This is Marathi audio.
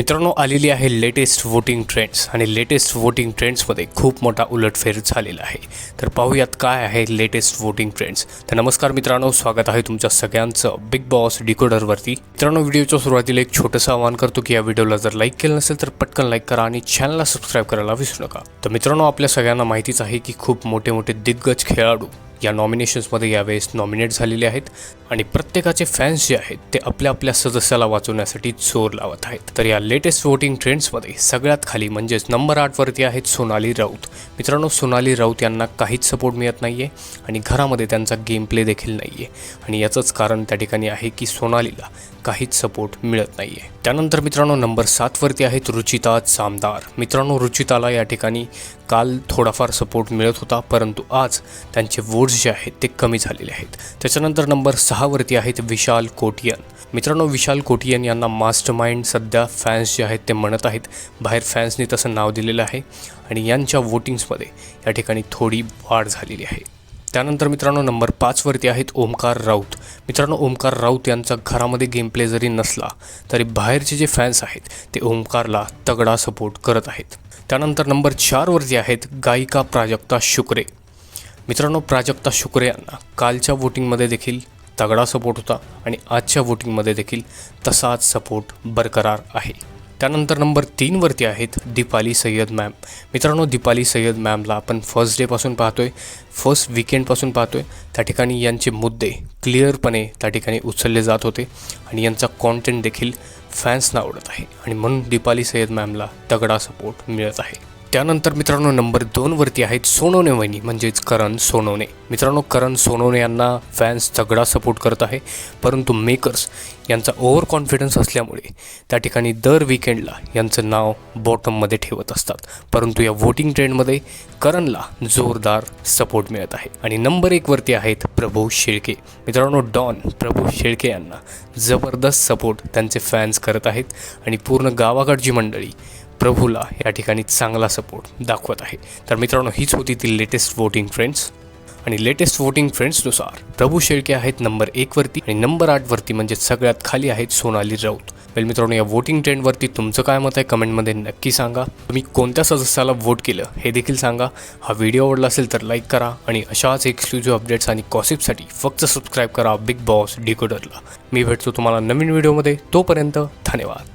मित्रांनो, आलेली आहे लेटेस्ट वोटिंग ट्रेंड्स आणि लेटेस्ट वोटिंग ट्रेंड्समध्ये खूप मोठा उलटफेर झालेला आहे. तर पाहूयात काय आहे लेटेस्ट वोटिंग ट्रेंड्स. तर नमस्कार मित्रांनो, स्वागत आहे तुमच्या सगळ्यांचं बिग बॉस डिकोडरवरती. मित्रांनो, व्हिडिओच्या सुरुवातीला एक छोटंसं आवाहन करतो की या व्हिडिओला जर लाईक केलं नसेल तर पटकन लाईक करा आणि चॅनलला सबस्क्राईब करायला विसरू नका. तर मित्रांनो, आपल्या सगळ्यांना माहितीच आहे की खूप मोठे मोठे दिग्गज खेळाडू या नॉमिनेशन्समध्ये यावेळेस नॉमिनेट झालेले आहेत आणि प्रत्येकाचे फॅन्स जे आहेत ते आपल्या आपल्या सदस्याला वाचवण्यासाठी जोर लावत आहेत. तर या लेटेस्ट वोटिंग ट्रेंड्समध्ये सगळ्यात खाली म्हणजेच नंबर 8वरती आहेत सोनाली राऊत. मित्रांनो, सोनाली राऊत यांना काहीच सपोर्ट मिळत नाही आहे आणि घरामध्ये त्यांचा गेम प्ले देखील नाही आहे आणि याचंच कारण त्या ठिकाणी आहे की सोनालीला काहीच सपोर्ट मिळत नाही आहे. त्यानंतर मित्रांनो, नंबर 7वरती आहेत रुचिता चामदार. मित्रांनो, रुचिताला या ठिकाणी काल थोडाफार सपोर्ट मिळत होता, परंतु आज त्यांचे वोट्स जे आहेत ते कमी झालेले आहेत. त्याच्यानंतर नंबर 6वरती आहेत विशाल कोटियन. मित्रांनो, विशाल कोटियन यांना मास्टर माइंड सध्या फॅन्स जे आहेत ते म्हणत आहेत. बाहेर फॅन्सनी तसं नाव दिलेलं आहे आणि यांच्या वोटिंग्समध्ये या ठिकाणी थोडी वाढ झालेली आहे. त्यानंतर मित्रांनो, नंबर 5वरती आहेत ओमकार राऊत. मित्रांनो, ओमकार राऊत यांचा घरामध्ये गेम प्ले जरी नसला तरी बाहेरचे जे फॅन्स आहेत ते ओमकारला तगडा सपोर्ट करत आहेत. त्यानंतर नंबर 4वरती आहेत गायिका प्राजक्ता शुक्रे. मित्रांनो, प्राजक्ता शुक्रे यांना कालच्या वोटिंगमध्ये देखील तगडा सपोर्ट होता आणि आजच्या वोटिंगमध्ये देखील तसाच सपोर्ट बरकरार आहे. त्यानंतर नंबर 3वरती आहेत दीपाली सय्यद मॅम. मित्रांनो, दीपाली सय्यद मॅमला आपण फर्स्ट डेपासून पाहतोय, फर्स्ट वीकेंडपासून पाहतोय. त्या ठिकाणी यांचे मुद्दे क्लिअरपणे त्या ठिकाणी उचलले जात होते आणि यांचा कॉन्टेंट देखील फॅन्सना आवडत आहे आणि म्हणून दीपाली सय्यद मॅमला तगडा सपोर्ट मिळत आहे. त्यानंतर मित्रांनो, नंबर 2वरती आहेत सोनवणे वहिनी म्हणजेच करण सोनवणे. मित्रांनो, करण सोनवणे यांना फॅन्स तगडा सपोर्ट करत आहे, परंतु मेकर्स यांचा ओव्हर कॉन्फिडन्स असल्यामुळे त्या ठिकाणी दर वीकेंडला यांचं नाव बॉटममध्ये ठेवत असतात. परंतु या वोटिंग ट्रेंडमध्ये करणला जोरदार सपोर्ट मिळत आहे. आणि नंबर 1वरती आहेत प्रभू शेळके. मित्रांनो, डॉन प्रभू शेळके यांना जबरदस्त सपोर्ट त्यांचे फॅन्स करत आहेत आणि पूर्ण गावाकडची मंडळी प्रभूला या ठिकाणी चांगला सपोर्ट दाखवत आहे. तर मित्रांनो, हीच होती ती लेटेस्ट वोटिंग ट्रेंड्स आणि लेटेस्ट वोटिंग ट्रेंड्सनुसार प्रभू शेळके आहेत नंबर 1वरती आणि नंबर 8वरती म्हणजे सगळ्यात खाली आहेत सोनाली राऊत. वेल मित्रांनो, या वोटिंग ट्रेंडवरती तुमचं काय मत आहे कमेंटमध्ये नक्की सांगा. तुम्ही कोणत्या सदस्याला वोट केलं हे देखील सांगा. हा व्हिडिओ आवडला असेल तर लाईक करा आणि अशाच एक्सक्लुझिव्ह अपडेट्स आणि गॉसिपसाठी फक्त सबस्क्राईब करा बिग बॉस डिकोडरला. मी भेटतो तुम्हाला नवीन व्हिडिओमध्ये. तोपर्यंत धन्यवाद.